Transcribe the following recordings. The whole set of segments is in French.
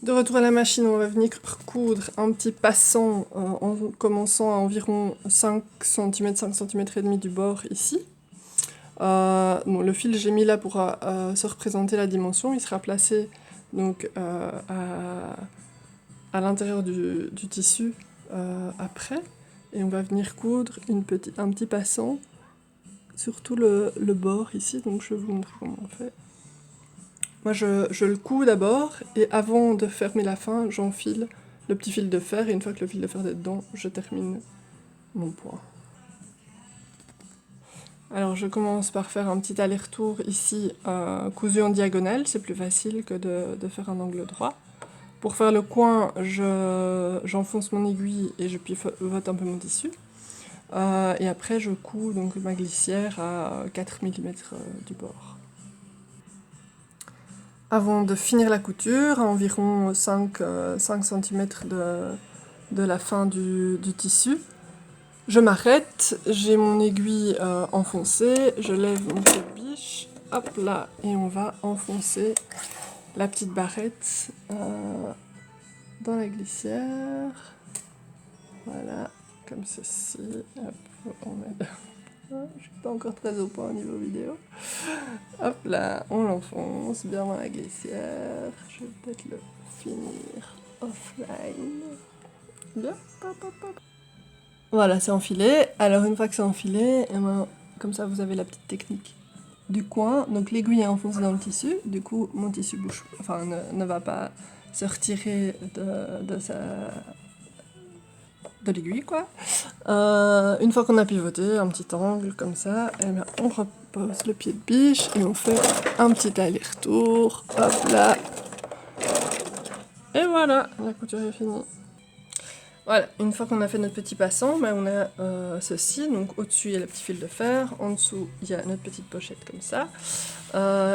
De retour à la machine, on va venir coudre un petit passant en commençant à environ 5 cm, 5 cm et demi du bord ici. Bon, le fil j'ai mis là pour se représenter la dimension, il sera placé donc à l'intérieur du tissu après, et on va venir coudre un petit passant sur tout le bord ici, donc je vais vous montrer comment on fait. Moi je le couds d'abord, et avant de fermer la fin, j'enfile le petit fil de fer, et une fois que le fil de fer est dedans, je termine mon point. Alors je commence par faire un petit aller-retour ici, cousu en diagonale, c'est plus facile que de faire un angle droit. Pour faire le coin, j'enfonce mon aiguille et je pivote un peu mon tissu. Et après je couds donc ma glissière à 4 mm du bord. Avant de finir la couture, à environ 5 cm de la fin du tissu, je m'arrête, j'ai mon aiguille enfoncée, je lève mon fil de biche, hop là, et on va enfoncer la petite barrette dans la glissière. Voilà, comme ceci. Hop, on met... Je suis pas encore très au point au niveau vidéo. Hop là, on l'enfonce bien dans la glissière. Je vais peut-être le finir offline. Hop, hop, hop, hop. Voilà, c'est enfilé. Alors une fois que c'est enfilé, et ben, comme ça vous avez la petite technique du coin. Donc l'aiguille est enfoncée dans le tissu, du coup mon tissu bouge, enfin ne va pas se retirer de l'aiguille quoi. Une fois qu'on a pivoté, un petit angle comme ça, et bien on repose le pied de biche et on fait un petit aller-retour. Hop là. Et voilà, la couture est finie. Voilà, une fois qu'on a fait notre petit passant, ben on a ceci, donc au-dessus il y a le petit fil de fer, en dessous il y a notre petite pochette comme ça,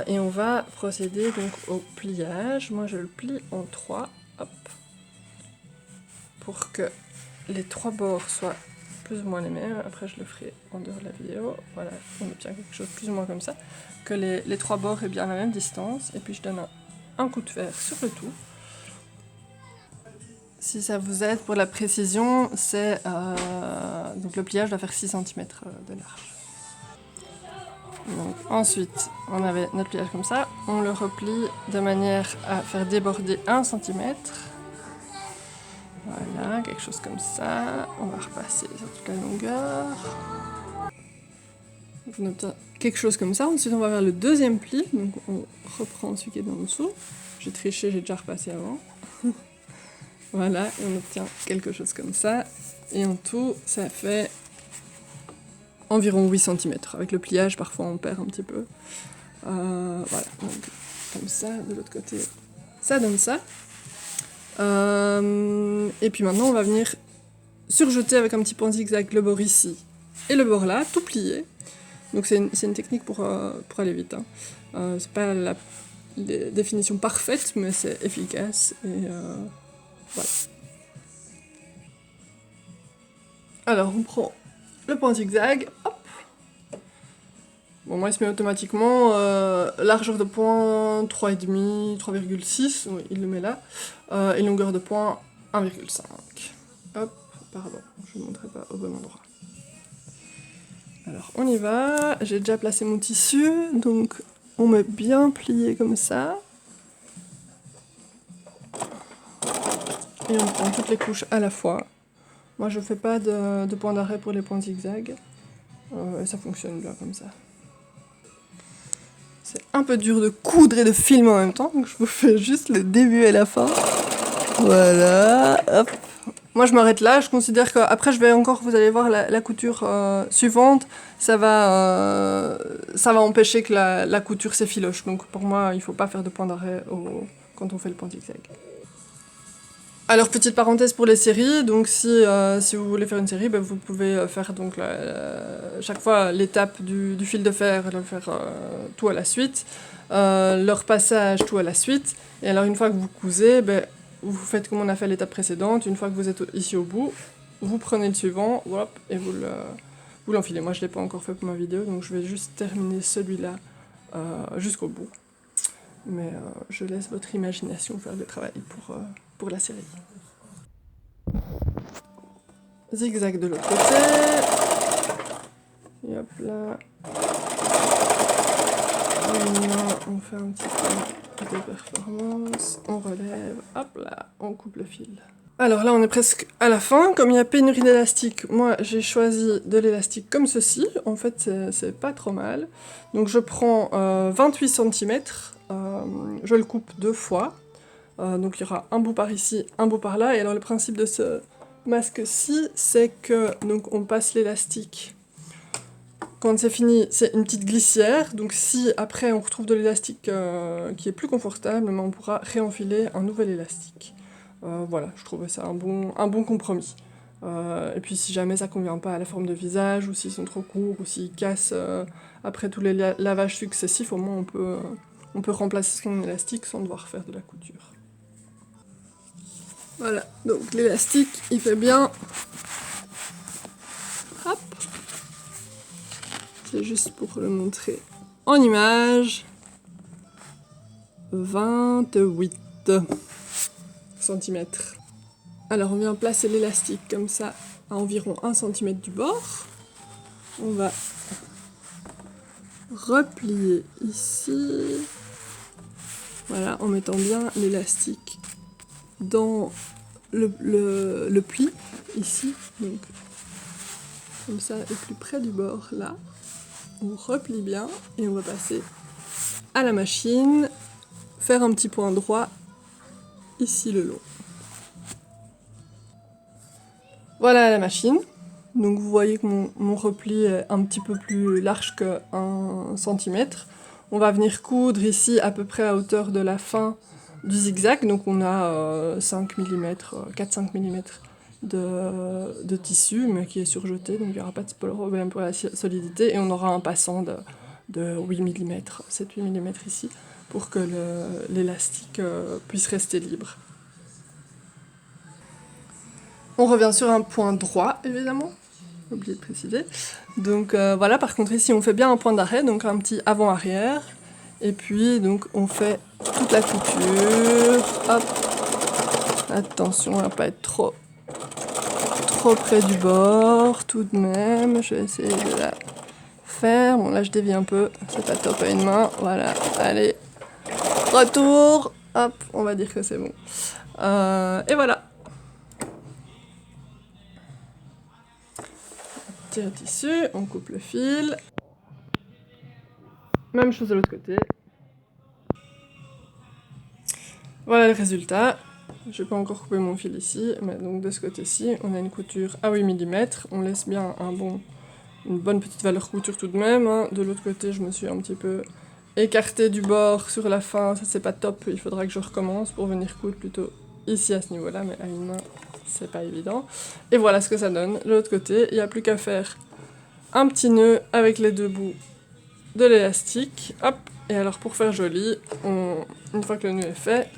et on va procéder donc au pliage. Moi je le plie en 3, hop, pour que les 3 bords soient plus ou moins les mêmes. Après je le ferai en dehors de la vidéo, voilà, on obtient quelque chose plus ou moins comme ça, que les 3 bords aient bien la même distance, et puis je donne un coup de fer sur le tout. Si ça vous aide pour la précision, c'est donc le pliage doit faire 6 cm de large. Donc, ensuite, on avait notre pliage comme ça, on le replie de manière à faire déborder 1 cm. Voilà, quelque chose comme ça. On va repasser sur toute la longueur. Donc, on obtient quelque chose comme ça. Ensuite, on va faire le deuxième pli. Donc, on reprend celui qui est en dessous. J'ai triché, j'ai déjà repassé avant. Voilà, et on obtient quelque chose comme ça. Et en tout, ça fait environ 8 cm. Avec le pliage, parfois on perd un petit peu. Voilà, donc comme ça, de l'autre côté, ça donne ça. Et puis maintenant, on va venir surjeter avec un petit point zigzag le bord ici et le bord là, tout plié. Donc c'est une technique pour aller vite. Hein. C'est pas la définition parfaite, mais c'est efficace. Et voilà. Alors on prend le point zigzag, hop. Bon, moi il se met automatiquement, largeur de point 3,5, 3,6, oui, il le met là, et longueur de point 1,5. Hop, pardon, je ne montrerai pas au bon endroit. Alors on y va, j'ai déjà placé mon tissu, donc on met bien plié comme ça. Et on prend toutes les couches à la fois. Moi je fais pas de point d'arrêt pour les points zigzag, et ça fonctionne bien comme ça. C'est un peu dur de coudre et de filmer en même temps, donc je vous fais juste le début et la fin. Voilà, hop. Moi je m'arrête là, je considère qu'après je vais encore, vous allez voir la couture suivante, ça va empêcher que la couture s'effiloche. Donc pour moi il ne faut pas faire de point d'arrêt quand on fait le point zigzag. Alors petite parenthèse pour les séries, donc si vous voulez faire une série, ben, vous pouvez faire donc chaque fois l'étape du fil de fer, le faire tout à la suite, le repassage tout à la suite, et alors une fois que vous cousez, ben, vous faites comme on a fait à l'étape précédente, une fois que vous êtes ici au bout, vous prenez le suivant, hop, et vous l'enfilez. Moi je ne l'ai pas encore fait pour ma vidéo, donc je vais juste terminer celui-là jusqu'au bout. Mais je laisse votre imagination faire le travail pour la série. Zigzag de l'autre côté. Et hop là. On fait un petit peu de performance. On relève. Hop là. On coupe le fil. Alors là, on est presque à la fin. Comme il y a pénurie d'élastique, moi, j'ai choisi de l'élastique comme ceci. En fait, c'est pas trop mal. Donc je prends 28 cm. Je le coupe 2 fois. Donc il y aura un bout par ici, un bout par là. Et alors le principe de ce masque-ci, c'est que donc on passe l'élastique. Quand c'est fini, c'est une petite glissière. Donc si après on retrouve de l'élastique qui est plus confortable, on pourra réenfiler un nouvel élastique. Voilà, je trouvais ça un bon compromis. Et puis si jamais ça convient pas à la forme de visage, ou s'ils sont trop courts, ou s'ils cassent après tous les lavages successifs, au moins on peut remplacer son élastique sans devoir faire de la couture. Voilà, donc l'élastique, il fait bien. Hop. C'est juste pour le montrer en image. 28 cm. Alors on vient placer l'élastique comme ça à environ 1 cm du bord. On va replier ici. Voilà, en mettant bien l'élastique dans le pli ici. Donc comme ça, et plus près du bord là. On replie bien et on va passer à la machine, faire un petit point droit ici le long. Voilà la machine. Donc vous voyez que mon repli est un petit peu plus large que 1 cm. On va venir coudre ici à peu près à hauteur de la fin du zigzag. Donc on a 5 mm, 4-5 mm de tissu, mais qui est surjeté, donc il n'y aura pas de problème pour la solidité. Et on aura un passant de 8 mm, 7-8 mm ici, pour que l'élastique puisse rester libre. On revient sur un point droit, évidemment, j'ai oublié de préciser. Donc voilà, par contre ici on fait bien un point d'arrêt, donc un petit avant-arrière. Et puis donc on fait toute la couture. Hop. Attention à ne pas être trop près du bord, tout de même. Je vais essayer de la faire. Bon là je dévie un peu, c'est pas top à une main. Voilà, allez, retour. Hop, on va dire que c'est bon. Et voilà. Tire le tissu, on coupe le fil. Même chose de l'autre côté. Voilà le résultat. Je n'ai pas encore coupé mon fil ici, mais donc de ce côté-ci, on a une couture à 8 mm. On laisse bien une bonne petite valeur couture tout de même. Hein. De l'autre côté, je me suis un petit peu écartée du bord sur la fin. Ça, c'est pas top. Il faudra que je recommence pour venir coudre plutôt ici à ce niveau-là, mais à une main, c'est pas évident. Et voilà ce que ça donne. De l'autre côté, il n'y a plus qu'à faire un petit nœud avec les deux bouts de l'élastique. Hop. Et alors, pour faire joli, une fois que le nœud est fait,